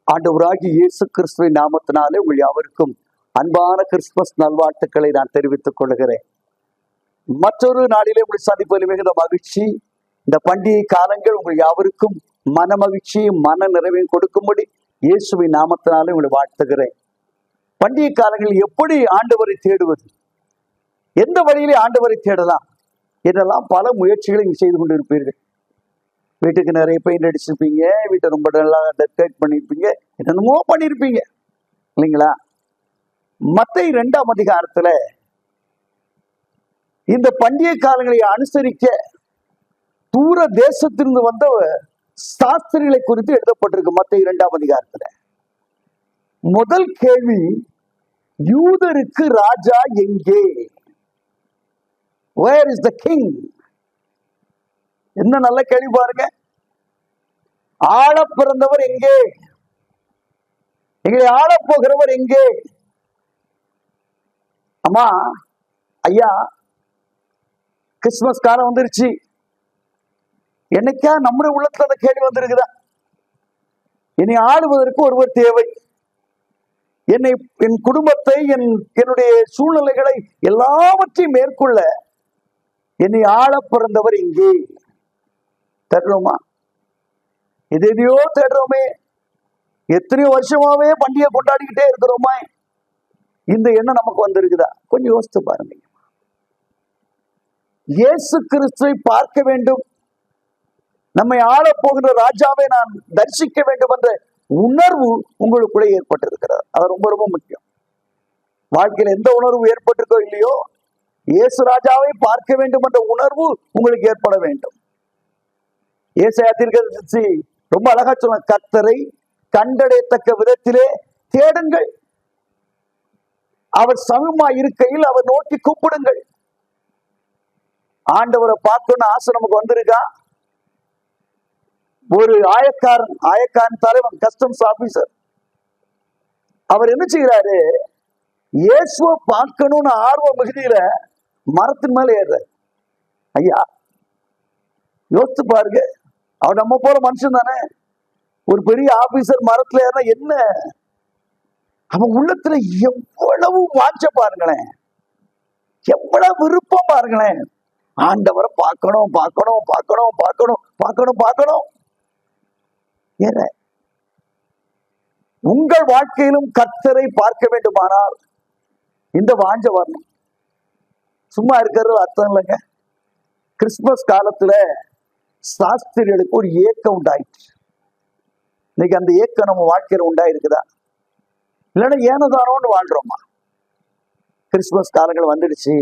ஆண்டவராகிய இயேசு கிறிஸ்துவின் நாமத்தினாலே உங்கள் யாவருக்கும் அன்பான கிறிஸ்துமஸ் நல்வாழ்த்துக்களை நான் தெரிவித்துக் கொள்கிறேன். மற்றொரு நாளிலே உங்களை சந்திப்பதில் மிகுந்த மகிழ்ச்சி. இந்த பண்டிகை காலங்கள் உங்கள் யாவருக்கும் மன மகிழ்ச்சியும் மன நிறைவையும் கொடுக்கும்படி இயேசுவின் நாமத்தினாலே உங்களை வாழ்த்துகிறேன். பண்டிகை காலங்களில் எப்படி ஆண்டவரை தேடுவது, எந்த வழியிலே ஆண்டவரை தேடலாம் இதெல்லாம் பல முயற்சிகளை செய்து கொண்டிருப்பீர்கள். வீட்டுக்கு நிறைய பெயிண்ட் அடிச்சிருப்பீங்க, வீட்டை ரொம்ப நல்லா டெக்கரேட் பண்ணியிருப்பீங்க, என்னென்னமோ பண்ணியிருப்பீங்க இல்லைங்களா? மத்தேயு 2ஆம் அதிகாரத்துல இந்த பண்டிகை காலங்களை அனுசரிக்க தூர தேசத்திலிருந்து வந்த சாஸ்திரிகளை குறித்து எழுதப்பட்டிருக்கு. மத்தேயு 2ஆம் அதிகாரத்துல முதல் கேள்வி, யூதருக்கு ராஜா எங்கே? Where is the king? என்ன நல்ல கேள்வி பாருங்க. ஆள பிறந்தவர் எங்கே? எங்களை ஆள போகிறவர் எங்கே? அம்மா ஐயா, கிறிஸ்துமஸ் காலம் வந்துருச்சு. என்னைக்கா நம்முடைய உள்ளத்துல அந்த கேள்வி வந்திருக்குதா? என்னை ஆளுவதற்கு ஒருவர் தேவை. என்னை, என் குடும்பத்தை, என்னுடைய சூழ்நிலைகளை எல்லாவற்றையும் மேற்கொள்ள என்னை ஆள பிறந்தவர் எங்கே? தேடுறோமா? எதையோ தேடுறோமே. எத்தனையோ வருஷமாவே பண்டிகை கொண்டாடிக்கிட்டே இருக்கிறோமா? இந்த எண்ணம் நமக்கு வந்திருக்குதா? கொஞ்சம் யோசித்து பாருங்க. இயேசு கிறிஸ்துவை பார்க்க வேண்டும், நம்மை ஆள போகிற ராஜாவை நான் தரிசிக்க வேண்டும் என்ற உணர்வு உங்களுக்குள்ளே ஏற்பட்டிருக்கிறது. அது ரொம்ப ரொம்ப முக்கியம். வாழ்க்கையில் எந்த உணர்வு ஏற்பட்டிருக்கோ இல்லையோ, இயேசு ராஜாவை பார்க்க வேண்டும் என்ற உணர்வு உங்களுக்கு ஏற்பட வேண்டும். ஏசாயா தீர்க்கதரிசி ரொம்ப அழகா சொன்ன, கர்த்தரை கண்டடையத்தக்க விதத்திலே தேடுங்கள், அவர் சமமாய் இருக்கையில் அவர் நோக்கி கூப்பிடுங்கள். ஆண்டவரை பார்க்கணும்னு ஆசை நமக்கு வந்திருக்கா? ஒரு ஆயக்காரன் தலைவன், கஸ்டம்ஸ் ஆபீசர், அவர் என்ன செய்யறாரு? இயேசுவை பார்க்கணும்னு ஆர்வ மிகுதியில மரத்தின் மேல ஏறுறாரு. ஐயா, யோசித்து பாருங்க. அவர் நம்ம போல மனுஷன் தானே. ஒரு பெரிய ஆபீசர் மரத்துல ஏறினா என்ன? அவன் உள்ளத்துல எவ்வளவு வாஞ்ச பாருங்களேன், எவ்வளவு விருப்பம் பாருங்களேன். ஆண்டவரை பார்க்கணும் பார்க்கணும் பார்க்கணும் பார்க்கணும் பார்க்கணும் பார்க்கணும். ஏற உங்கள் வாழ்க்கையிலும் கர்த்தரை பார்க்க வேண்டுமானால் இந்த வாஞ்ச வரணும். சும்மா இருக்கிறது அர்த்தம் இல்லைங்க. கிறிஸ்துமஸ் காலத்துல சாஸ்திரிகளுக்கு ஒரு ஏக்கம் உண்டாயிடுச்சு. இன்னைக்கு அந்த ஏக்கம் நம்ம வாழ்க்கையில உண்டாயிருக்குதா? இல்லைன்னா ஏனதானோன்னு வாழ்றோமா? கிறிஸ்துமஸ் காலங்கள் வந்துடுச்சு,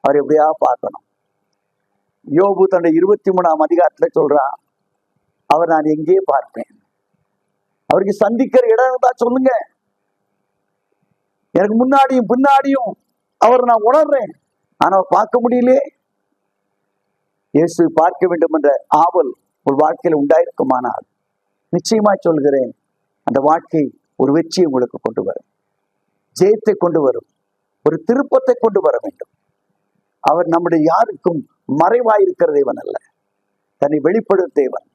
அவர் எப்படியா பார்க்கணும். யோபு தன்னுடைய 23ஆம் அதிகாரத்துல சொல்றான், அவர் நான் எங்கே பார்ப்பேன்? அவருக்கு சந்திக்கிற இடம் இருந்தா சொல்லுங்க. எனக்கு முன்னாடியும் பின்னாடியும் அவர் நான் உணர்றேன், ஆனா பார்க்க முடியலே. இயேசு பார்க்க வேண்டும் என்ற ஆவல் ஒரு வாழ்க்கையில உண்டாயிருக்குமானால் நிச்சயமா சொல்கிறேன், அந்த வாழ்க்கை ஒரு வெற்றியை உங்களுக்கு கொண்டு வரும், ஜெயத்தை கொண்டு வரும், ஒரு திருப்பத்தை கொண்டு வர வேண்டும். அவர் நம்முடைய யாருக்கும் மறைவாயிருக்கிற தேவன் அல்ல, தன்னை வெளிப்படுத்த தேவன்.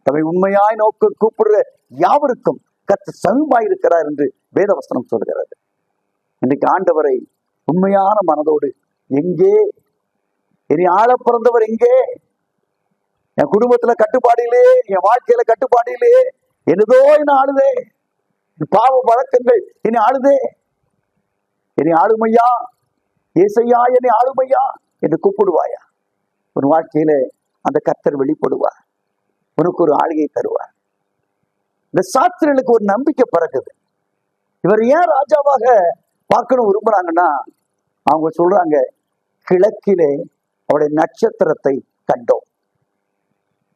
தன்னை உண்மையாய் நோக்க கூப்பிடுற யாவருக்கும் கர்த்தர் சமீபமாயிருக்கிறார் என்று வேதவசனம் சொல்கிறது. இன்னைக்கு ஆண்டவரை உண்மையான மனதோடு, எங்கே இனி ஆள பிறந்தவர் எங்கே? என் குடும்பத்துல கட்டுப்பாடு இல்லையே, என் வாழ்க்கையில கட்டுப்பாடு இல்லையே, என்னதோ என்ன ஆளுதே, பாவ வழக்கங்கள் இனி ஆளுதே, இனி ஆளுமையா, ஏசையா என்னை ஆளுமையா என்று கூப்பிடுவாயா? உன் வாழ்க்கையில அந்த கர்த்தர் வெளிப்படுவார், உனக்கு ஒரு ஆளுகை தருவார். இந்த சாஸ்திரிகளுக்கு ஒரு நம்பிக்கை பிறகுது. இவர் ஏன் ராஜாவாக பார்க்கணும் விரும்புறாங்கன்னா, அவங்க சொல்றாங்க, கிழக்கிலே அவருடைய நட்சத்திரத்தை கண்டோம்.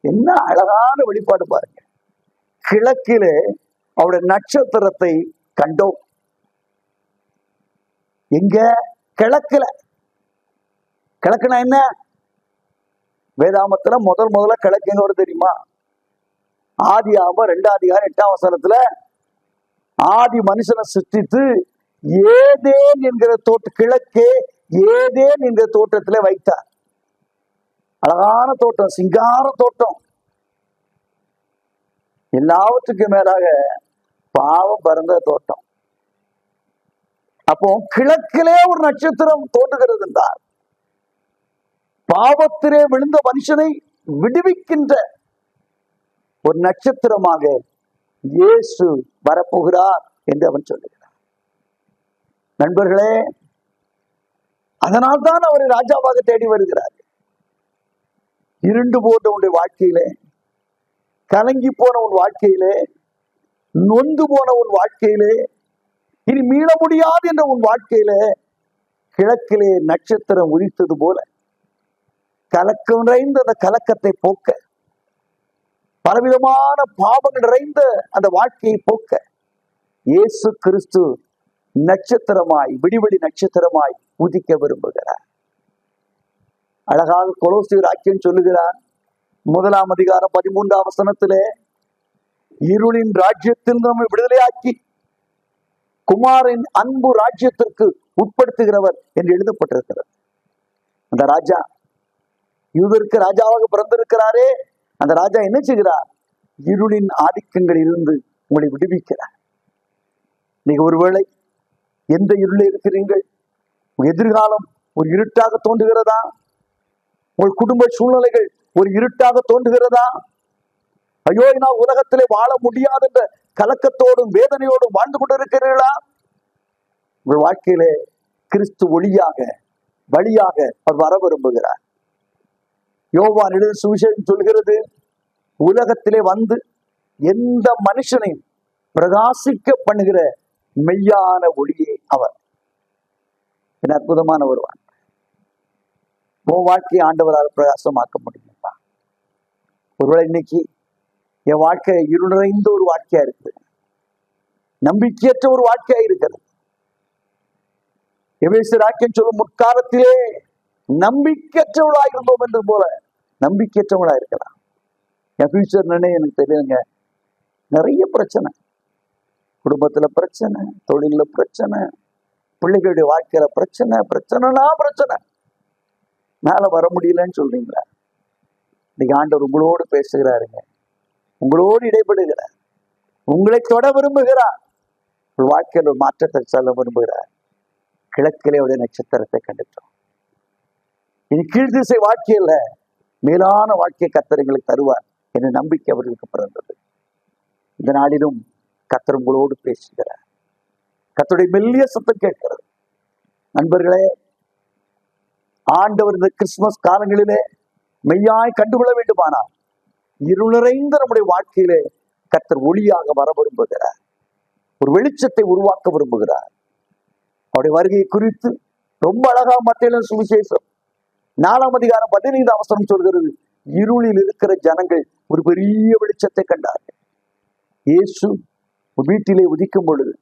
என்ன அழகான வெளிப்பாடு பாருங்க. கிழக்கிலே அவருடைய நட்சத்திரத்தை கண்டோம். எங்க? கிழக்குல. கிழக்குனா என்ன? வேதாமத்துல முதல்ல கிழக்கு எங்க வருது தெரியுமா? ஆதியாகமம் 2ஆம் அதிகாரம் 8ஆம் வசனத்துல ஆதி மனுஷனை சிருஷ்டித்து ஏதேன் என்கிற கிழக்கே ஏதேன் என்கிற தோட்டத்திலே வைத்தார். அழகான தோட்டம், சிங்கார தோட்டம். எல்லாவற்றுக்கும் மேலாக பாவம் பறந்த தோட்டம். அப்போ கிழக்கிலே ஒரு நட்சத்திரம் தோன்றுகிறது என்றால் பாவத்திலே விழுந்த மனுஷனை விடுவிக்கின்ற ஒரு நட்சத்திரமாக இயேசு வரப்போகிறார் என்று அவன் சொல்லுகிறார். நண்பர்களே, அதனால்தான் அவரை ராஜாவாக தேடி வருகிறார். இருண்டு போன்ற உன்னுடைய வாழ்க்கையிலே, கலங்கி போன உன் வாழ்க்கையிலே, நொந்து போன உன் வாழ்க்கையிலே, இனி மீள முடியாது என்ற உன் வாழ்க்கையிலே கிழக்கிலே நட்சத்திரம் உதித்தது போல கலக்கம் நிறைந்த அந்த கலக்கத்தை போக்க, பலவிதமான பாவங்கள் நிறைந்த அந்த வாழ்க்கையை போக்க இயேசு கிறிஸ்து நட்சத்திரமாய், விடிவெளி நட்சத்திரமாய் உதிக்க விரும்புகிறார். அழகாக கொலோசியர் வாக்கியம் சொல்லுகிறார். 1 அதிகாரம் 13 வசனத்திலே, இருளின் ராஜ்யத்தில் நம்மை விடுதலையாக்கி குமாரின் அன்பு ராஜ்யத்திற்கு உட்படுத்துகிறவர் என்று எழுதப்பட்டிருக்கிறது. அந்த ராஜா, யூதருக்கு ராஜாவாக பிறந்திருக்கிறாரே, அந்த ராஜா என்ன செய்கிறார்? இருளின் ஆதிக்கங்களில் இருந்து உங்களை விடுவிக்கிறார். நீங்க ஒருவேளை எந்த இருளில் இருக்கிறீர்கள்? எதிர்காலம் ஒரு இருட்டாக தோன்றுகிறதா? உங்கள் குடும்ப சூழ்நிலைகள் ஒரு இருட்டாக தோன்றுகிறதா? ஐயோ, நான் உலகத்திலே வாழ முடியாது என்ற கலக்கத்தோடும் வேதனையோடும் வாழ்ந்து கொண்டிருக்கிறீர்களா? உங்கள் வாழ்க்கையிலே கிறிஸ்து ஒளியாக, வழியாக அவர் வர விரும்புகிறார். யோவான் எழுதின சுவிசேஷம் சொல்கிறது, உலகத்திலே வந்து எந்த மனுஷனையும் பிரகாசிக்க பண்ணுகிற மெய்யான ஒளியே அவர். என் அற்புதமான ஒருவன். உன் வாழ்க்கையை ஆண்டவரால் பிரகாசமாக்க முடியுமா? ஒருவேளை இன்னைக்கு என் வாழ்க்கை இருள் நிறைந்த ஒரு வாழ்க்கையா இருக்குது, நம்பிக்கையற்ற ஒரு வாழ்க்கையா இருக்கிறது. எபேசியர் வாக்கியம் சொல்லும், முற்காலத்திலே நம்பிக்கையற்றவளா இருந்தோம் என்று போல நம்பிக்கையற்றவளா இருக்கலாம். என் ஃபியூச்சர் எனக்கு தெரியுங்க. நிறைய பிரச்சனை, குடும்பத்துல பிரச்சனை, தொழில பிரச்சனை, பிள்ளைகளுடைய வாழ்க்கையில பிரச்சனை, பிரச்சனைனா பிரச்சனை. மேல வர முடியலன்னு சொல்றீங்களா? இன்னைக்கு ஆண்டவர் உங்களோடு பேசுகிறாருங்க, உங்களோடு இடைபடுகிறார், உங்களை தொட விரும்புகிறார், உங்கள் வாழ்க்கையில் ஒரு மாற்றத்தை சொல்ல விரும்புகிறார். கிழக்கிலே உடைய நட்சத்திரத்தை கண்டுட்டோம். இனி கீழ்திசை வாழ்க்கையில மேலான வாழ்க்கை கர்த்தர்களுக்கு தருவார் என்ற நம்பிக்கை அவர்களுக்கு பிறந்தது. இந்த நாளிலும் கர்த்தர் உங்களோடு பேசுகிறார். கர்த்தருடைய மெல்லிய சத்தம் கேட்கிறது. நண்பர்களே, ஆண்டவர் இந்த கிறிஸ்துமஸ் காலங்களிலே மெய்யாய் கண்டுகொள்ள வேண்டுமானால் இருள் நிறைந்த நம்முடைய வாழ்க்கையிலே கர்த்தர் ஒளியாக வர விரும்புகிறார். ஒரு வெளிச்சத்தை உருவாக்க விரும்புகிறார். அவருடைய வருகை குறித்து ரொம்ப அழகா மத்தேயு சுவிசேஷம் 4 அதிகாரம் 15 வசனம் சொல்கிறது, இருளில் இருக்கிற ஜனங்கள் ஒரு பெரிய வெளிச்சத்தை கண்டார்கள். இயேசு வீட்டிலே உதிக்கும் பொழுது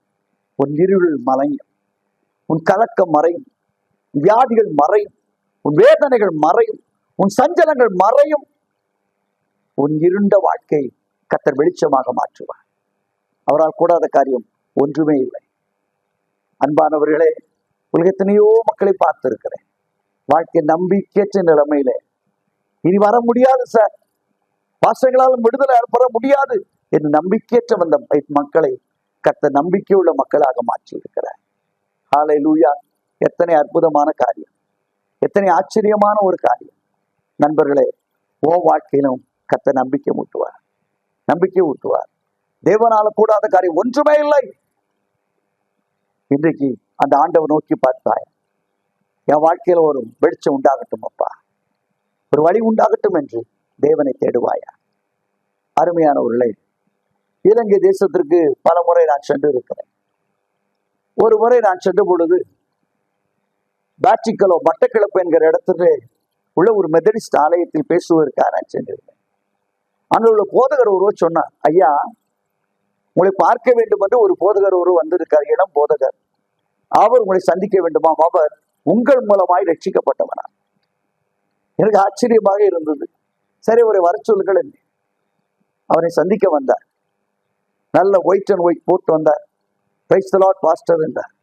உன் இருள் மறையும், உன் கலக்கம் மறையும், வியாதிகள் மறையும், உன் வேதனைகள் மறையும், உன் சஞ்சலங்கள் மறையும். உன் இருண்ட வாழ்க்கை கர்த்தர் வெளிச்சமாக மாற்றுவார். அவரால் கூடாத காரியம் ஒன்றுமே இல்லை. அன்பானவர்களே, உலகத்தினையோ மக்களை பார்த்திருக்கிறேன். வாழ்க்கை நம்பிக்கையற்ற நிலைமையில இனி வர முடியாது சார், பாசங்களாலும் விடுதலை பெற முடியாது என்று நம்பிக்கையற்ற வந்த மக்களை கர்த்தர் நம்பிக்கையுள்ள மக்களாக மாற்றி இருக்கிறார். ஹல்லேலூயா! எத்தனை அற்புதமான காரியம், எத்தனை ஆச்சரியமான ஒரு காரியம். நண்பர்களே, ஓ வாழ்க்கையிலும் கர்த்தர் நம்பிக்கை ஊட்டுவார், நம்பிக்கை ஊட்டுவார். தேவனால கூடாத காரியம் ஒன்றுமே இல்லை. இன்றைக்கு அந்த ஆண்டவர் நோக்கி பார்த்தாய், என் வாழ்க்கையில ஒரு வெளிச்சம் உண்டாகட்டும் அப்பா, ஒரு வழி உண்டாகட்டும் என்று தேவனை தேடுவாயா? அருமையானவர்களே, இலங்கை தேசத்திற்கு பல முறை நான் சென்று இருக்கிறேன். ஒரு முறை நான் சென்ற பொழுது பேட்டிக்கலோ மட்டக்கிழப்பு என்கிற இடத்துல உள்ள ஒரு மெத்தடிஸ்ட் ஆலயத்தில் பேசுவதற்காக நான் சென்றிருந்தேன். அங்கே உள்ள போதகர் ஒருவர் சொன்னார், ஐயா, உங்களை பார்க்க வேண்டும் என்று ஒரு போதகர் ஒருவர் வந்திருக்கார், இளம் போதகர். அவர் உங்களை சந்திக்க வேண்டுமாம், அவர் உங்கள் மூலமாய் ரட்சிக்கப்பட்டவனா? எனக்கு ஆச்சரியமாக இருந்தது. சரி, அவரை வர சொல்லுங்கள் என்று அவரை சந்திக்க வந்தார். நல்ல ஒயிட் அண்ட் ஒயிட் போட்டு வந்தார். பிரைஸ் தி லார்ட் பாஸ்டர் என்றார்.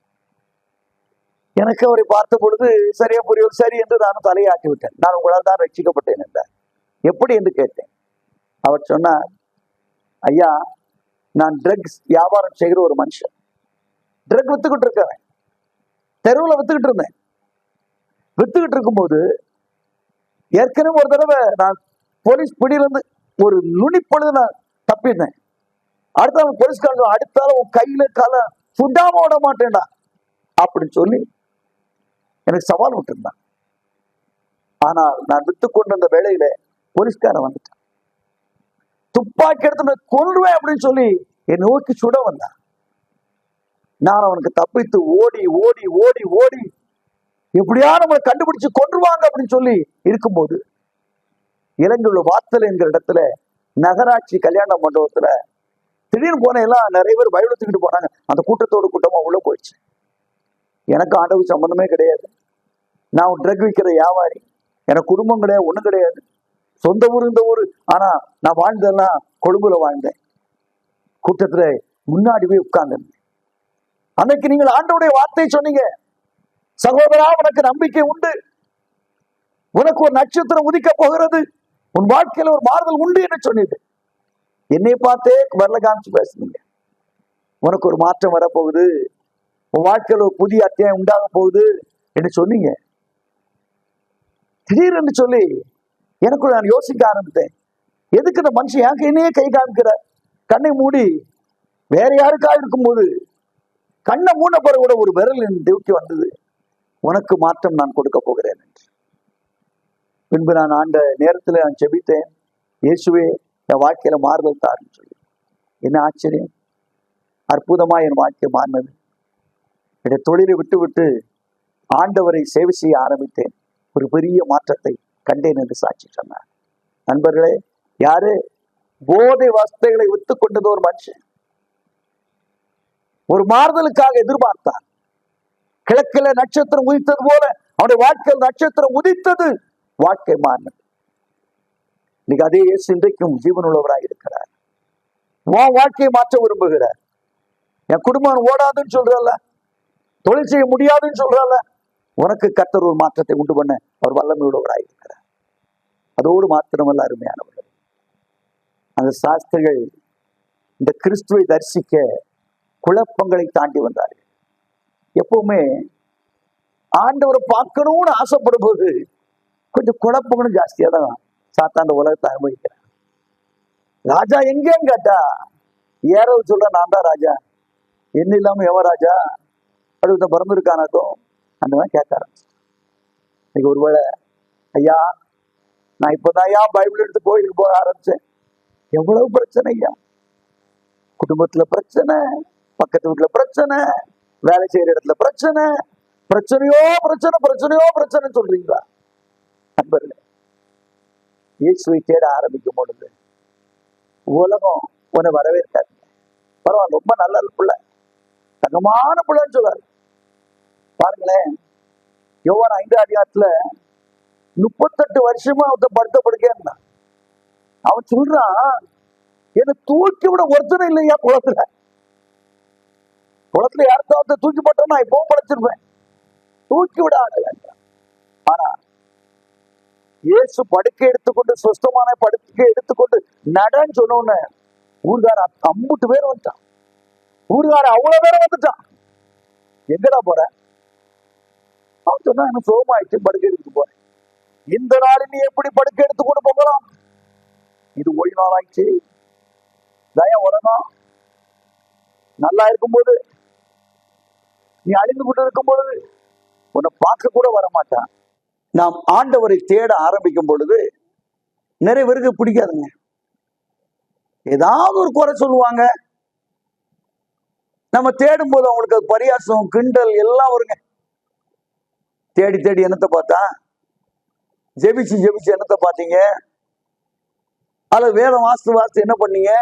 எனக்கு அவரை பார்த்த பொழுது சரியா புரியவில்லை. சரி என்று நானும் தலையாட்டி விட்டேன். நான் உங்களால் தான் ரட்சிக்கப்பட்டேன் என்றார். எப்படி என்று கேட்டேன். அவர் சொன்னார், ஐயா, நான் ட்ரக்ஸ் வியாபாரம் செய்கிற ஒரு மனுஷன். ட்ரக் வித்துக்கிட்டு இருக்கேன், தெருவில் வித்துக்கிட்டு இருந்தேன். வித்துக்கிட்டு இருக்கும்போது ஏற்கனவே ஒரு தடவை நான் போலீஸ் பிடியிலிருந்து ஒரு நுனிப்பொழுது நான் தப்பினேன். அடுத்த போலீஸ்காரங்க அடுத்தாலும் உன் கையில கால சுடாம விட மாட்டேன்டா அப்படின்னு சொல்லி எனக்கு சவால் விட்டுருந்தான். ஆனால் நான் வித்து கொண்டு வந்த வேளையில போலீஸ்காரன் வந்துட்டான். துப்பாக்கி எடுத்து நான் கொல்லுவேன் அப்படின்னு சொல்லி என்னை நோக்கி சுட வந்தான். நான் அவனுக்கு தப்பித்து ஓடி ஓடி ஓடி ஓடி எப்படியா நம்மளை கண்டுபிடிச்சு கொன்றுவாங்க அப்படின்னு சொல்லி இருக்கும்போது இலங்கையுள்ள வாத்தல் என்கிற இடத்துல நகராட்சி கல்யாண மண்டபத்துல திடீர்னு போன எல்லாம் நிறைய பேர் பயப்படுத்திக்கிட்டு போனாங்க. அந்த கூட்டத்தோட கூட்டமா உள்ள போயிடுச்சு. எனக்கு ஆண்டவுக்கு சம்பந்தமே கிடையாது. நான் ட்ரக் விற்கிற வியாபாரி, எனக்கு குடும்பம் கிடையாது, ஒண்ணும் கிடையாது. சொந்த ஊர் இந்த ஊர். ஆனா நான் வாழ்ந்ததெல்லாம் கொழும்புல வாழ்ந்தேன். கூட்டத்துல முன்னாடி போய் உட்கார்ந்தேன். அன்னைக்கு நீங்கள் ஆண்டவருடைய வார்த்தையை சொன்னீங்க, சகோதரா உனக்கு நம்பிக்கை உண்டு, உனக்கு ஒரு நட்சத்திரம் உதிக்க போகிறது, உன் வாழ்க்கையில ஒரு மாறுதல் உண்டு என்று சொன்னீங்க. என்னை பார்த்தே வரல காமிச்சு பேசுனீங்க. உனக்கு ஒரு மாற்றம் வரப்போகுது, உன் வாழ்க்கையில ஒரு புதிய அத்தியாயம் உண்டாக போகுது என்று சொன்னீங்க. திடீர்னு சொல்லி எனக்கு நான் யோசிக்க ஆரம்பித்தேன், எதுக்கு இந்த மனுஷன் என் கையிலேயே கை காமிக்கிற? கண்ணை மூடி வேற யாருக்காக இருக்கும்போது கண்ணை மூட பிறகு கூட ஒரு விரல் என் தூக்கி வந்தது, உனக்கு மாற்றம் நான் கொடுக்க போகிறேன் என்று. பின்பு நான் ஆண்ட நேரத்தில் நான் செபித்தேன், இயேசுவே என் வாழ்க்கையில மாறுதல் தாருன்னு சொல்லி. என்ன ஆச்சரியம், அற்புதமா என் வாழ்க்கை மாறினது. என்னுடைய தொழிலை விட்டு விட்டு ஆண்டவரை சேவை செய்ய ஆரம்பித்தேன். ஒரு பெரிய மாற்றத்தை கண்டேன் என்று சாட்சி சொன்னார். நண்பர்களே, யாரு போதை வஸ்தைகளை வித்து கொண்டது ஒரு மனுஷன் ஒரு மாறுதலுக்காக எதிர்பார்த்தார். கிழக்கில நட்சத்திரம் உதித்தது போல அவனுடைய வாழ்க்கையில் நட்சத்திரம் உதித்தது, வாழ்க்கை மாறினது. இன்னைக்கு அதே இயேசு இன்றைக்கும் ஜீவன் உள்ளவராக இருக்கிறார். உன் வாழ்க்கையை மாற்ற விரும்புகிறார். என் குடும்பம் ஓடாதுன்னு சொல்றல, தொழில் செய்ய முடியாதுன்னு சொல்றல, உனக்கு கர்த்தர் ஒரு மாற்றத்தை உண்டு பண்ண அவர் வல்லமை உள்ளவராக இருக்கிறார். அதோடு மாத்திரமல்ல அருமையானவர்கள், அந்த சாஸ்திரிகள் இந்த கிறிஸ்துவை தரிசிக்க குழப்பங்களை தாண்டி வந்தார்கள். எப்பவுமே ஆண்டவரை பார்க்கணும்னு ஆசைப்படும் போது கொஞ்சம் குழப்பங்களும் ஜாஸ்தியா தான் சாத்தாண்ட உலகத்தை அனுபவிக்கிறான். ராஜா எங்கேன்னு கேட்டா ஏறவு சொல்ற நான் தான் ராஜா, என்ன இல்லாம எவன் ராஜா அடுத்த பிறந்திருக்கானாக்கும் அந்த மாதிரி கேட்க ஆரம்பிச்சு. இன்னைக்கு ஒருவேளை ஐயா நான் இப்பதான் ஐயா பைபிள் எடுத்து கோயிலுக்கு போக ஆரம்பிச்சேன், எவ்வளவு பிரச்சனை ஐயா, குடும்பத்துல பிரச்சனை, பக்கத்து வீட்டுல பிரச்சனை, வேலை செய்யற இடத்துல பிரச்சனை, பிரச்சனையோ பிரச்சனை பிரச்சனையோ பிரச்சனை சொல்றீங்களா? நண்பர்களே, இயேசுவை தேட ஆரம்பிக்கும் பொழுது உலகம் உன்னை வரவேற்காது. பரவாயில்ல, ரொம்ப நல்ல பிள்ளை, தங்கமான பிள்ளைன்னு சொல்றாரு. பாருங்களேன், யோவான் 5ஆம் அதிகாரத்துல 38 வருஷமா அவன் படுத்த படுக்கே இருந்தான். அவன் சொல்றான், என்ன தூக்கி விட ஒருத்தனை இல்லையா குளத்துல, குளத்துல யாருக்காவது தூக்கி போட்டோம் நான் இப்பவும் படைச்சிருப்பேன், தூக்கி விட ஆகல. ஆனா இயேசு படுக்கை எடுத்துக்கொண்டு சுஸ்தமான படுக்கை எடுத்துக்கொண்டு நடன்னு சொன்னோன்னு ஊர்கார அம்புட்டு பேர் வந்துட்டான். ஊர்கார அவ்வளவு பேர் வந்துட்டான். எங்கடா போற? அவன் சொன்னா எனக்கு சோகமாயிடுச்சு, படுக்கை எடுத்துட்டு போறேன். இந்த நாளில் நீ எப்படி படுக்கை எடுத்துக்கொண்டு போகலாம்? இது ஓய்வு நாள் ஆயிடுச்சு. தயம் உலகம் நல்லா இருக்கும்போது, நீ அழிந்து கொண்டு இருக்கும் பொழுது உன்னை பார்க்க கூட வரமாட்டான். நாம் ஆண்டவரை தேட ஆரம்பிக்கும் பொழுது நிறைய பேருக்கு பிடிக்காதுங்க. ஏதாவது ஒரு குறை சொல்லுவாங்க. நம்ம தேடும் போது அவங்களுக்கு பரியாசம், கிண்டல் எல்லாம் வருங்க. தேடி தேடி என்னத்தை பார்த்தா, ஜெபிச்சு ஜெபிச்சு என்னத்தை பார்த்தீங்க, அல்லது வேதம் வாஸ்து வாஸ்து என்ன பண்ணீங்க,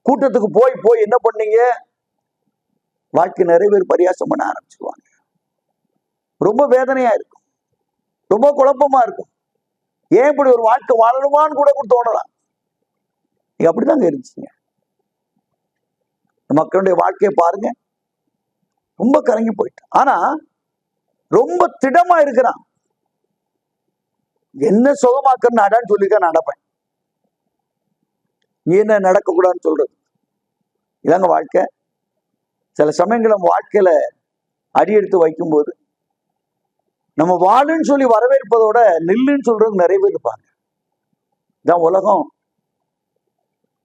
கூட்டத்துக்கு போய் போய் என்ன பண்ணீங்க, வாழ்க்கை நிறைய பேர் பரியாசம் பண்ண ஆரம்பிச்சுடுவாங்க. ரொம்ப வேதனையா இருக்கும், ரொம்ப குழப்பமா இருக்கும். ஏன் இப்படி ஒரு வாழ்க்கை வாழணுமான்னு கூட தோணலாம். அப்படிதாங்க இருந்துச்சுங்க. மக்களுடைய வாழ்க்கையை பாருங்க, ரொம்ப கலங்கி போயிட்டு. ஆனா ரொம்ப திடமா இருக்கிறான். என்ன சுகமாக்குன்னு அடான்னு சொல்லிக்க நடப்பேன். நீ என்ன நடக்க கூடாதுன்னு சொல்றது? இதாங்க வாழ்க்கை. சில சமயங்கள் நம்ம வாழ்க்கையில அடியெடுத்து வைக்கும்போது நம்ம வாழுன்னு சொல்லி வரவேற்பதோட நில்லுன்னு சொல்றது நிறைய பேர் இருப்பாங்க. இதான் உலகம்.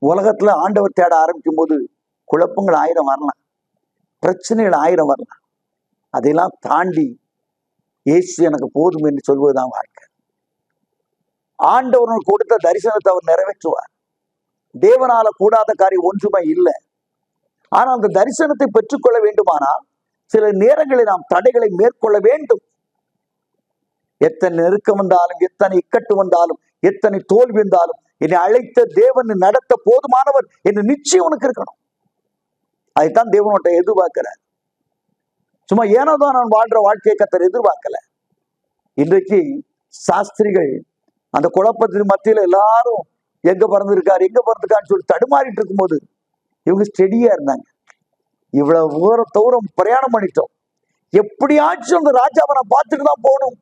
உலகத்துல ஆண்டவர் தேட ஆரம்பிக்கும் போது குழப்பங்கள் 1000 வரலாம், பிரச்சனைகள் 1000 வரலாம். அதையெல்லாம் தாண்டி இயேசு எனக்கு போதும் என்று சொல்வதுதான் வாழ்க்கை. ஆண்டவர் கொடுத்த தரிசனத்தை அவர் நிறைவேற்றுவார். தேவனால கூடாத காரியம் ஒன்றுமே இல்லை. ஆனால் அந்த தரிசனத்தை பெற்றுக்கொள்ள வேண்டுமானால் சில நேரங்களில் நாம் தடைகளை மேற்கொள்ள வேண்டும். எத்தனை நெருக்கம் வந்தாலும், எத்தனை இக்கட்டு வந்தாலும், எத்தனை தோல்வி வந்தாலும், என்னை அழைத்த தேவன் நடத்த போதுமானவர் என்று நிச்சயம் உனக்கு இருக்கணும். அதைத்தான் தேவனோட்ட எதிர்பார்க்கிறார். சும்மா ஏனோதான் நான் வாழ்ற வாழ்க்கையை கர்த்தர் எதிர்பார்க்கல. இன்றைக்கு சாஸ்திரிகள் அந்த குழப்பத்தின் மத்தியில எல்லாரும் எங்க பிறந்திருக்காரு எங்க பிறந்திருக்கான்னு சொல்லி தடுமாறிட்டு இருக்கும்போது இவங்க ஸ்டெடியா இருந்தாங்க. இவ்வளவு தூரம் பிரயாணம் பண்ணிட்டோம், எப்படியாச்சும் அந்த ராஜாவை நான் பார்த்துட்டு தான் போகணும்.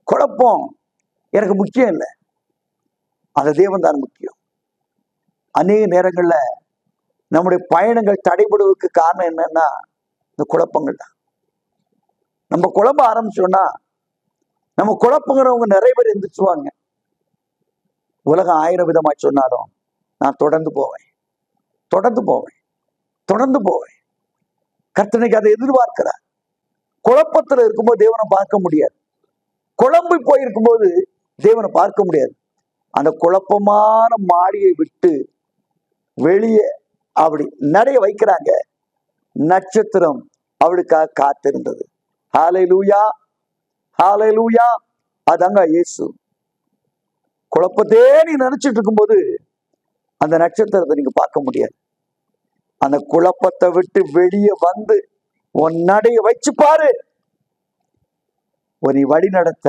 குழப்பம் எனக்கு முக்கியம் இல்லை, அந்த தேவன் தான் முக்கியம். அநேக நேரங்கள்ல நம்முடைய பயணங்கள் தடைபடுவதற்கு காரணம் என்னன்னா இந்த குழப்பங்கள் தான். நம்ம குழம்ப ஆரம்பிச்சோம்னா நம்ம குழப்பங்கிறவங்க நிறைய பேர் எந்திரிச்சுவாங்க. உலகம் 1000 விதமா சொன்னாலும் நான் தொடர்ந்து போவேன், தொடர்ந்து போவேன், தொடர்ந்து போவேன். கர்த்தனுக்கு அதை எதிர்பார்க்கிறார். குழப்பத்துல இருக்கும்போது தேவனை பார்க்க முடியாது, குழம்பு போயிருக்கும்போது தேவனை பார்க்க முடியாது. அந்த குழப்பமான மாடியை விட்டு வெளியே அப்படி நடைய வைக்கிறாங்க. நட்சத்திரம் அவளுக்காக காத்திருந்தது. ஹல்லேலூயா, ஹல்லேலூயா. அதாங்க இயேசு. குழப்பத்தே நீ நினைச்சிட்டு இருக்கும்போது அந்த நட்சத்திரத்தை நீங்க பார்க்க முடியாது. அந்த குழப்பத்தை விட்டு வெளியே வந்து உன் நடைய வச்சு பாரு, நீ வழி நடத்த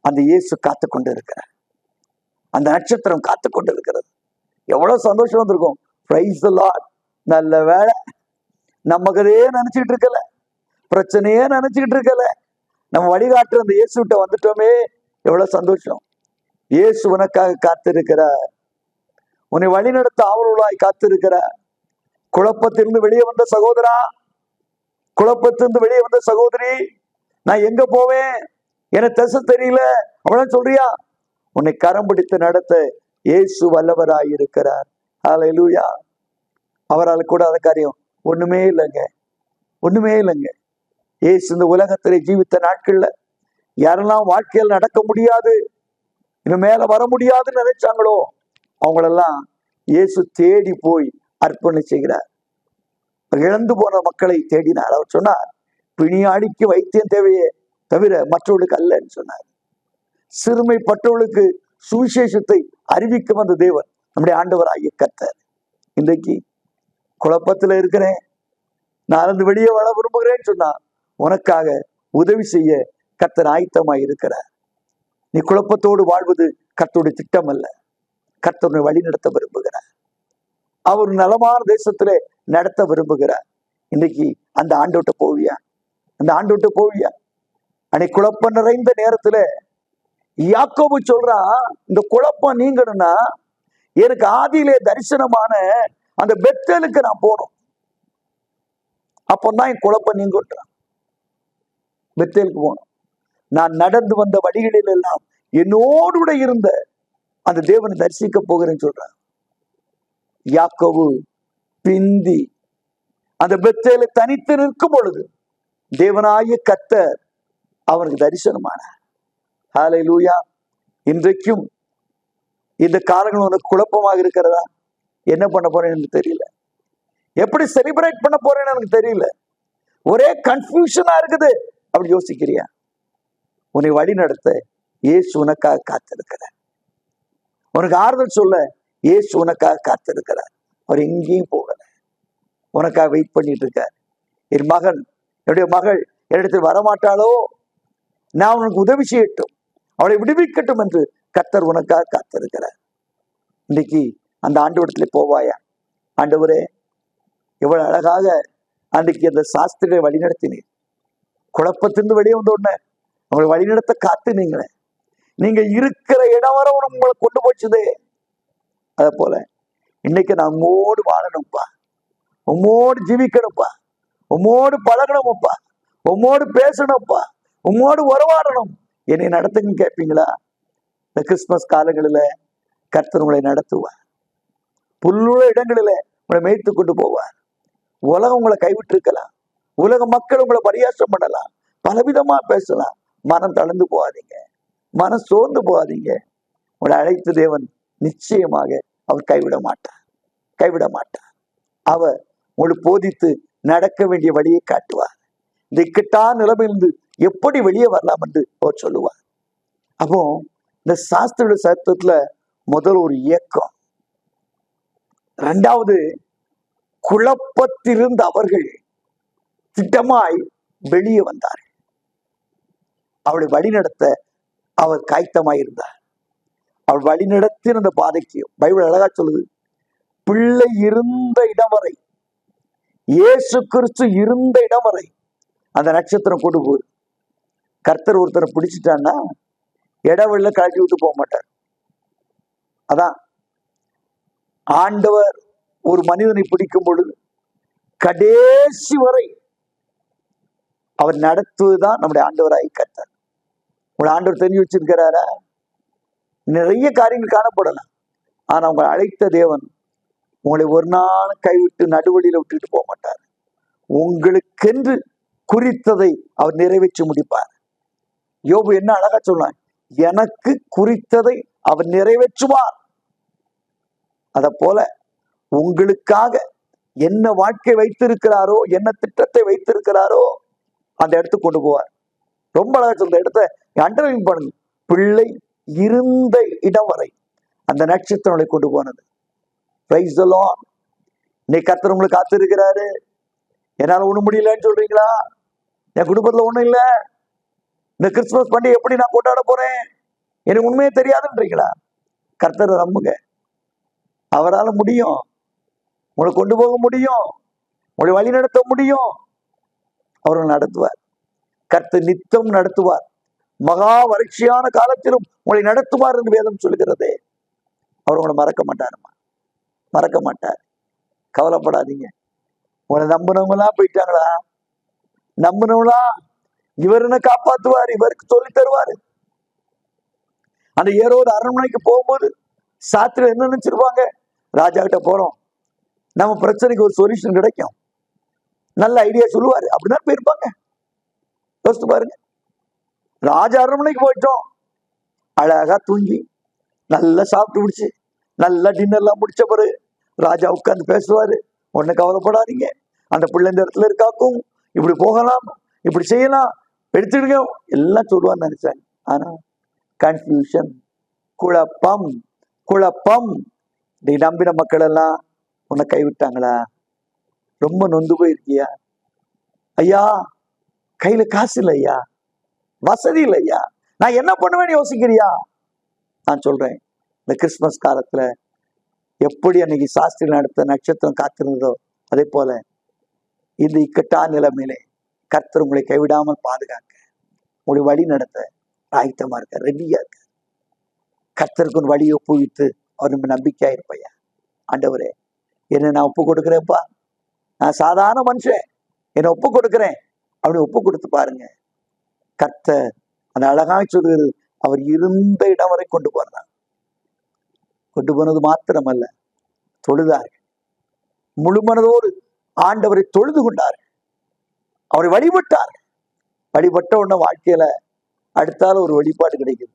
அந்த இயேசு காத்து கொண்டு இருக்கிறார். அந்த நட்சத்திரம் காத்து கொண்டு இருக்கிறது. எவ்வளவு சந்தோஷம் வந்திருக்கும். Praise the Lord. நல்ல வேளை நமக்கதே நினைச்சுக்கிட்டு இருக்கல, பிரச்சனையே நினைச்சுக்கிட்டு இருக்கல, நம்ம வழிகாட்டுற அந்த இயேசுகிட்ட வந்துட்டோமே, எவ்வளவு சந்தோஷம். இயேசு உனக்காக காத்திருக்கிறார், உன்னை வழி நடத்த ஆவலாய் காத்திருக்கிறார். குழப்பத்திலிருந்து வெளியே வந்த சகோதரா, குழப்பத்திலிருந்து வெளியே வந்த சகோதரி, நான் எங்க போவேன் எனக்கு திசை தெரியல அவ்வளவு சொல்றியா? உன்னை கரம் பிடித்து நடத்த இயேசு வல்லவராய் இருக்கிறார். ஹல்லேலூயா. அவரால் கூடாத காரியம் ஒண்ணுமே இல்லைங்க, ஒண்ணுமே இல்லைங்க. இயேசு இந்த உலகத்திலே ஜீவித்த நாட்கள்ல யாரெல்லாம் வாழ்க்கையில் நடக்க முடியாது, இன்னும் மேல வர முடியாதுன்னு நினைச்சாங்களோ அவங்களெல்லாம் இயேசு தேடி போய் அர்ப்பணம் செய்கிறார். இழந்து போன மக்களை தேடினார். அவர் சொன்னார், பிணியாடிக்கு வைத்தியம் தேவையே தவிர மற்றவர்களுக்கு அல்லன்னு சொன்னார். சிறுமைப்பட்டவர்களுக்கு சுவிசேஷத்தை அறிவிக்க வந்த தேவன் நம்முடைய ஆண்டவராகிய கர்த்தர். இன்றைக்கு குழப்பத்துல இருக்கிறேன், நான் இருந்து வெளியே வர விரும்புகிறேன்னு சொன்னா உனக்காக உதவி செய்ய கர்த்தர் ஆயத்தமாய் இருக்கிறார். நீ குழப்பத்தோடு வாழ்வது கர்த்தருடைய திட்டம் அல்ல. கர்த்தரை வழி நடத்த விரும்புகிறார். அவர் நலமான தேசத்திலே நடத்த விரும்புகிறார். இன்னைக்கு அந்த ஆண்டோட்ட போவியா? அந்த ஆண்டோட்ட போவியா? அன்னைக்கு குழப்பம் நிறைந்த நேரத்துல யாக்கோபு சொல்றான், இந்த குழப்பம் நீங்கணும்னா எனக்கு ஆதியிலே தரிசனமான அந்த பெத்தேலுக்கு நான் போகணும், அப்பதான் என் குழப்பம் நீங்கன்றான். பெத்தேலுக்கு போகணும். நான் நடந்து வந்த வழிகளில் எல்லாம் என்னோடு கூட இருந்த அந்த தேவனை தரிசிக்க போகிறேன்னு சொல்றான். யாக்கோபு பிந்தி அந்த பெத்தேலை தனித்து நிற்கும் பொழுது தேவனாகிய கர்த்தர் அவனுக்கு தரிசனமானார். ஹல்லேலூயா. இன்றைக்கும் இந்த காலங்கள் உனக்கு குழப்பமாக இருக்கிறதா? என்ன பண்ண போறேன்னு எனக்கு தெரியல, எப்படி செலிப்ரேட் பண்ண போறேன்னு எனக்கு தெரியல, ஒரே கன்ஃபியூஷனா இருக்குது அப்படி யோசிக்கிறியா? உன்னை வழி நடத்த இயேசு உனக்காக காத்திருக்கிறார். உனக்கு ஆறுதல் சொல்ல இயேசு உனக்காக காத்திருக்கிறார். அவர் எங்கேயும் போகல, உனக்காக வெயிட் பண்ணிட்டு இருக்கார். என் மகன், என்னுடைய மகள் என்னிடத்தில் வரமாட்டாளோ, நான் உனக்கு உதவி செய்யட்டும், அவளை விடுவிக்கட்டும் என்று கர்த்தர் உனக்காக காத்திருக்கிறார். இன்னைக்கு அந்த ஆண்டவரிடத்துல போவாயா? ஆண்டவரே, எவ்வளவு அழகாக அன்றைக்கு அந்த சாஸ்திரியை வழிநடத்தினீர். குழப்பத்திலிருந்து வெளியே வந்த உடனே உங்களை வழிநடத்த காத்துனீங்களே, நீங்க இருக்கிற இடம் வர உங்களை கொண்டு போச்சுதே. அத போல இன்னைக்கு நான் உம்மோடு வாழணும்ப்பா, உம்மோடு ஜீவிக்கணும்ப்பா, உம்மோடு பழகணும்ப்பா, உம்மோடு பேசணும்ப்பா, உம்மோடு உறவாடணும், என்னை நடத்துங்கன்னு கேட்பீங்களா? இந்த கிறிஸ்துமஸ் காலங்களில கர்த்தர் உங்களை நடத்துவார். புல்லுள்ள இடங்களில உங்களை மேய்த்து கொண்டு போவார். உலகம் உங்களை கைவிட்டு இருக்கலாம், உலக மக்கள் உங்களை பரியாசம் பண்ணலாம், பலவிதமா பேசலாம். மனம் தளர்ந்து போகாதீங்க, மனம் சோர்ந்து போகாதீங்க. உங்களை அழைத்த தேவன் நிச்சயமாக அவர் கைவிட மாட்டார், கைவிட மாட்டார். அவர் உங்களுக்கு போதித்து நடக்க வேண்டிய வழியை காட்டுவார். இந்த இக்கட்டான நிலைமையிலிருந்து எப்படி வெளியே வரலாம் என்று அவர் சொல்லுவார். அப்போ இந்த சாஸ்திர சத்தத்துல முதல் ஒரு இயக்கம், இரண்டாவது குழப்பத்திலிருந்து அவர்கள் திட்டமாய் வெளியே வந்தார்கள். அவளை வழிநடத்த அவர் காய்த்தமாய் இருந்தார். அவள் வழிநடத்தின அந்த பாதைக்கு பைபிள் அழகா சொல்லுது, பிள்ளை இருந்த இடம் வரை, இயேசு கிறிஸ்து இருந்த இடம் வரை அந்த நட்சத்திரம் கொண்டு போகுது. கர்த்தர் ஒருத்தரை பிடிச்சிட்டான்னா இடவெளியில கழட்டி விட்டு போக மாட்டார். அதான் ஆண்டவர் ஒரு மனிதனை பிடிக்கும் பொழுது கடைசி வரை அவர் நடத்துவதுதான் நம்முடைய ஆண்டவராய் கர்த்தர். உங்களை ஆண்டவர் தெரிஞ்சு வச்சிருக்கிறாரா? நிறைய காரியங்கள் காணப்படலாம், ஆனா உங்களை அழைத்த தேவன் உங்களை ஒரு நாள் கைவிட்டு நடுவழியில விட்டுட்டு போக மாட்டார். உங்களுக்கென்று குறித்ததை அவர் நிறைவேற்றி முடிப்பார். யோபு என்ன அழகா சொன்னான், எனக்கு குறித்ததை அவர் நிறைவேற்றுவார். அத போல உங்களுக்காக என்ன வாழ்க்கை வைத்திருக்கிறாரோ, என்ன திட்டத்தை வைத்திருக்கிறாரோ அந்த இடத்துக்கு கொண்டு போவார். ரொம்ப அழகா சொல்ற இடத்த அண்டர்லைன் பண்ணுங்க, பிள்ளை இருந்த இடம் வரை அந்த நட்சத்திரங்களை கொண்டு போனது. Praise the Lord. இன்னைக்கு கர்த்தர் உங்களுக்கு காத்திருக்கிறாரு. என்னால ஒண்ணு முடியலன்னு சொல்றீங்களா? என் குடும்பத்துல ஒண்ணும் இல்லை, இந்த கிறிஸ்துமஸ் பண்டிகை எப்படி நான் கொண்டாட போறேன், எனக்கு உண்மையே தெரியாதுன்றீங்களா? கர்த்தரை நம்புங்க, அவரால் முடியும். உங்களை கொண்டு போக முடியும், உங்களை வழி நடத்த முடியும். அவர்கள் நடத்துவார். கர்த்தர் நித்தம் நடத்துவார். மகா வறட்சியான காலத்திலும் உங்களை நடத்துவார் என்று வேதம் சொல்கிறதே. அவர் உங்களை மறக்க மாட்டாருமா, மறக்க மாட்டார். கவலைப்படாதீங்க. உங்களை நம்பினவங்களா போயிட்டாங்களா? நம்பினவங்களா? இவர் என்ன காப்பாத்துவார், இவருக்கு சொல்லி தருவாரு. அந்த ஏரோது அரண்மனைக்கு போகும்போது சாத்திரம் என்ன நினைச்சிருப்பாங்க, ராஜா கிட்ட போறோம், நம்ம பிரச்சனைக்கு ஒரு சொல்யூஷன் கிடைக்கும், நல்ல ஐடியா சொல்லுவாரு, அப்படிதான் போயிருப்பாங்க. யோசித்து பாருங்க. ராஜா அரண்மனைக்கு போயிட்டோம், அழகா தூங்கி நல்லா சாப்பிட்டு முடிச்சு நல்லா டின்னர்லாம் முடிச்ச பிறகு ராஜா உட்கார்ந்து பேசுவாரு, ஒன்னும் கவலைப்படாதீங்க, அந்த பிள்ளை இந்த இடத்துல இருக்காக்கும், இப்படி போகலாம், இப்படி செய்யலாம், எடுத்துடுங்க எல்லாம் சொல்லுவான்னு நினைச்சாங்க. ஆனா கன்ஃபியூஷன், குழப்பம், குழப்பம். நீ நம்பின மக்கள் எல்லாம் உன்னை கைவிட்டாங்களா? ரொம்ப நொந்து போயிருக்கியா? ஐயா கையில காசு இல்லை ஐயா, வசதி இல்லை ஐயா, நான் என்ன பண்ணுவேன்னு யோசிக்கிறியா? நான் சொல்றேன், இந்த கிறிஸ்துமஸ் காலத்துல எப்படி அன்னைக்கு சாஸ்திரி நடத்த நட்சத்திரம் காத்திருந்ததோ அதே போல இந்த இக்கட்டான நிலைமையிலே கர்த்தர் உங்களை கைவிடாமல் பாதுகாக்க, உங்களை வழி நடத்த ஆயத்தமா இருக்க, ரெடியா இருக்க. கர்த்தருக்கு ஒரு வழியை ஒப்புவித்து அவர் நம்ம நம்பிக்கையா இருப்பையா. ஆண்டவரே, என்னை நான் ஒப்பு கொடுக்குறேன்ப்பா, நான் சாதாரண மனுஷன், என்னை ஒப்பு கொடுக்குறேன் அப்படி ஒப்பு கொடுத்து பாருங்க. கர்த்தர் அந்த அழகாக சொல்கிறது, அவர் இருந்த இடம் வரை கொண்டு போனார். கொண்டு போனது மாத்திரமல்ல, தொழுதார்கள். முழு மனதோடு ஆண்டவரை தொழுது கொண்டார்கள், அவரை வழிபட்டார்கள். வழிபட்ட உடனே வாழ்க்கையில அடுத்தால ஒரு வழிபாடு கிடைக்குது.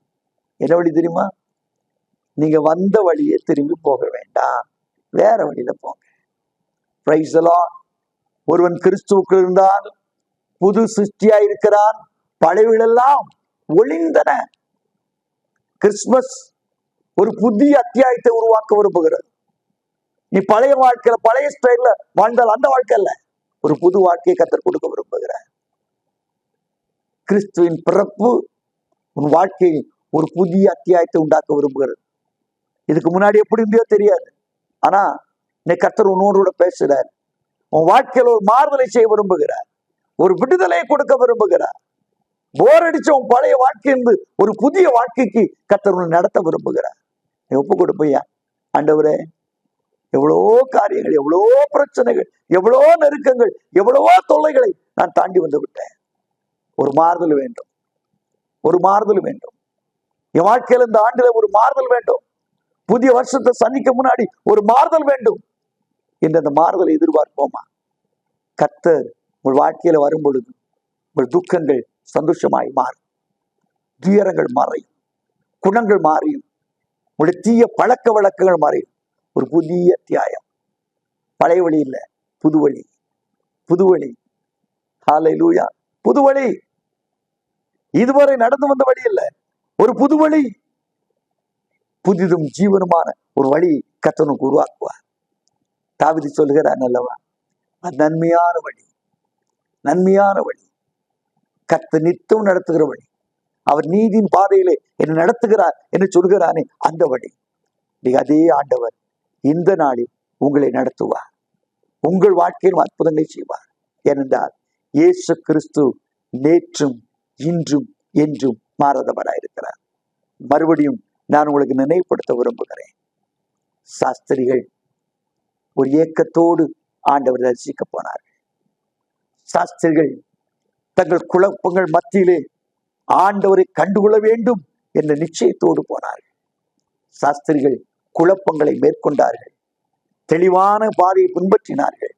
என்ன வழி தெரியுமா? நீங்க வந்த வழியே திரும்பி போக வேண்டாம், வேற வழியில போங்க. Praise the Lord. ஒருவன் கிறிஸ்துவுக்கு இருந்தால் புது சிருஷ்டியா இருக்கிறான், பழையவெல்லாம் ஒளிந்தன. கிறிஸ்துமஸ் ஒரு புதிய அத்தியாயத்தை உருவாக்க விரும்புகிறது. நீ பழைய வாழ்க்கையில பழைய ஸ்டைல்ல வாழ்ந்தால் அந்த வாழ்க்கை அல்ல, ஒரு புது வாழ்க்கையை கர்த்தர் கொடுக்க விரும்புகிறார். கிறிஸ்துவின் பிறப்பு உன் வாழ்க்கையில் ஒரு புதிய அத்தியாயத்தை உண்டாக்க விரும்புகிறது. இதுக்கு முன்னாடி எப்படி இருந்தோ தெரியாது, ஆனா நீ கர்த்தர் உன்னோடு பேசுகிறார். உன் வாழ்க்கையில் ஒரு மாறுதலை செய்ய விரும்புகிறார், ஒரு விடுதலையை கொடுக்க விரும்புகிறார். போர் அடிச்ச உன் பழைய வாழ்க்கையிலிருந்து ஒரு புதிய வாழ்க்கைக்கு கர்த்தர் உன்னை நடத்த விரும்புகிறார். நீ ஒப்பு கொடுப்பையா, ஆண்டவரே எவ்வளோ காரியங்கள், எவ்வளோ பிரச்சனைகள், எவ்வளோ நெருக்கங்கள், எவ்வளவோ தொல்லைகளை நான் தாண்டி வந்து விட்டேன். ஒரு மாறுதல் வேண்டும், ஒரு மாறுதல் வேண்டும். என் வாழ்க்கையில இந்த ஆண்டுல ஒரு மாறுதல் வேண்டும். புதிய வருஷத்தை சந்திக்க முன்னாடி ஒரு மாறுதல் வேண்டும் என்று அந்த மாறுதலை எதிர்பார்ப்போமா? கர்த்தர் உங்கள் வாழ்க்கையில வரும் பொழுது உங்கள் துக்கங்கள் சந்தோஷமாய் மாறும், துயரங்கள் மாறையும், குணங்கள் மாறியும், உங்களுடைய தீய பழக்க வழக்கங்கள் மாறியும். ஒரு புதிய அத்தியாயம். பழைய வழி இல்லை, புது வழி, புது வழி. ஹல்லேலூயா. புது வழி. இதுவரை நடந்து வந்த வழி இல்லை, ஒரு புது வழி. புதிதும் ஜீவனுமான ஒரு வழி கர்த்தனுக்கு உருவாக்குவார். தாவீது சொல்கிறார் அல்லவா, அது நன்மையான வழி, நன்மையான வழி, கர்த்தர் நித்தம் நடத்துகிற வழி. அவர் நீதியின் பாதையிலே என்னை நடத்துகிறார் என்று சொல்கிறானே, அந்த வழி. அதே ஆண்டவர் இந்த நாளில் உங்களை நடத்துவார், உங்கள் வாழ்க்கையின் அற்புதங்களை செய்வார். ஏனென்றால் இயேசு கிறிஸ்து நேற்றும் இன்றும் என்றும் மாறாதவராயிருக்கிறார். மறுபடியும் நான் உங்களுக்கு நினைவுபடுத்த விரும்புகிறேன். சாஸ்திரிகள் ஒரு ஏக்கத்தோடு ஆண்டவர் தரிசிக்க போனார்கள். சாஸ்திரிகள் தங்கள் குழப்பங்கள் மத்தியிலே ஆண்டவரை கண்டுகொள்ள வேண்டும் என்ற நிச்சயத்தோடு போனார்கள். சாஸ்திரிகள் குழப்பங்களை மேற்கொண்டார்கள், தெளிவான பாதையை பின்பற்றினார்கள்,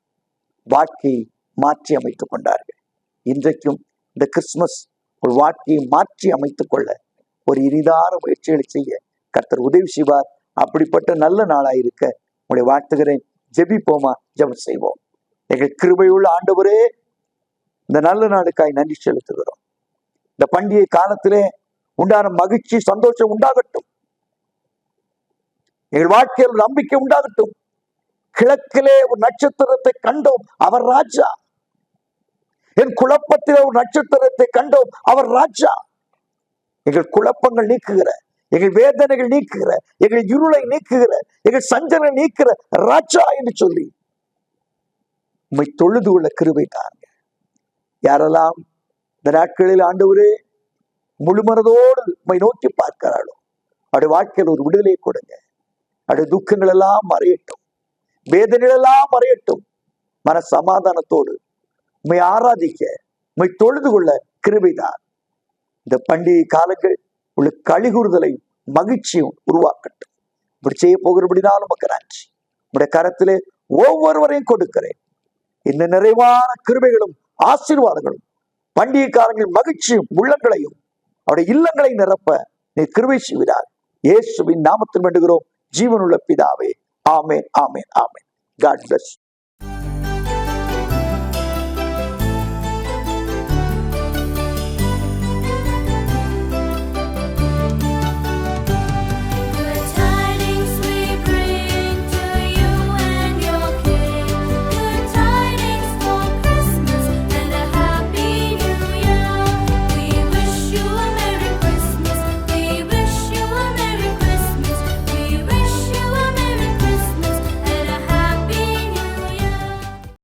வாழ்க்கையை மாற்றி அமைத்துக் கொண்டார்கள். இன்றைக்கும் இந்த கிறிஸ்துமஸ் ஒரு வாழ்க்கையை மாற்றி அமைத்துக் கொள்ள ஒரு இனிதான முயற்சிகளை செய்ய கர்த்தர் உதவி செய்வார். அப்படிப்பட்ட நல்ல நாளாயிருக்க உங்களை வாழ்த்துகிறேன். ஜெபிப்போமா? ஜெபம் செய்வோம். எங்கள் கிருபையுள்ள ஆண்டவரே, இந்த நல்ல நாளுக்காய் நன்றி செலுத்துகிறோம். இந்த பண்டிகை காலத்திலே உண்டான மகிழ்ச்சி, சந்தோஷம் உண்டாகட்டும். எங்கள் வாழ்க்கையில் நம்பிக்கை உண்டாகட்டும். கிழக்கிலே ஒரு நட்சத்திரத்தை கண்டோம், அவர் ராஜா. என் குழப்பத்திலே ஒரு நட்சத்திரத்தை கண்டோம், அவர் ராஜா. எங்கள் குழப்பங்கள் நீக்குகிற, எங்கள் வேதனைகள் நீக்குகிற, எங்கள் இருளை நீக்குகிற, எங்கள் சஞ்சனை நீக்கிற ராஜா என்று சொல்லி உம்மை தொழுது கொள்ள கிருபை தாங்க. யாரெல்லாம் இந்த நாட்களில் ஆண்டவரே முழுமனதோடு உம்மை நோக்கி பார்க்கிறாளோ, அவருடைய வாழ்க்கையில் ஒரு விடுதலை கொடுங்க. அவருடைய துக்கங்கள் எல்லாம் மறையட்டும், வேதனைகள் எல்லாம் மறையட்டும். மன சமாதானத்தோடு உம்மை ஆராதிக்க, உம்மை தொழுது கொள்ள கிருபைதான். இந்த பண்டிகை காலங்கள் உள்ள கழிகூறுதலை, மகிழ்ச்சியும் உருவாக்கட்டும். இப்படி செய்ய போகிறபடினாலும் நமக்கு நன்றி. உங்களுடைய கரத்திலே ஒவ்வொருவரையும் கொடுக்கிறேன். இந்த நிறைவான கிருபைகளும் ஆசீர்வாதங்களும் பண்டிகை காலங்களில் மகிழ்ச்சியும் உள்ளங்களையும் அவருடைய இல்லங்களை நிரப்ப நீ கிருபை செய்கிறார். இயேசுவின் நாமத்தில் வேண்டுகிறோம் ஜீவனுள்ள பிதாவே. ஆமென், ஆமென், ஆமென். God bless.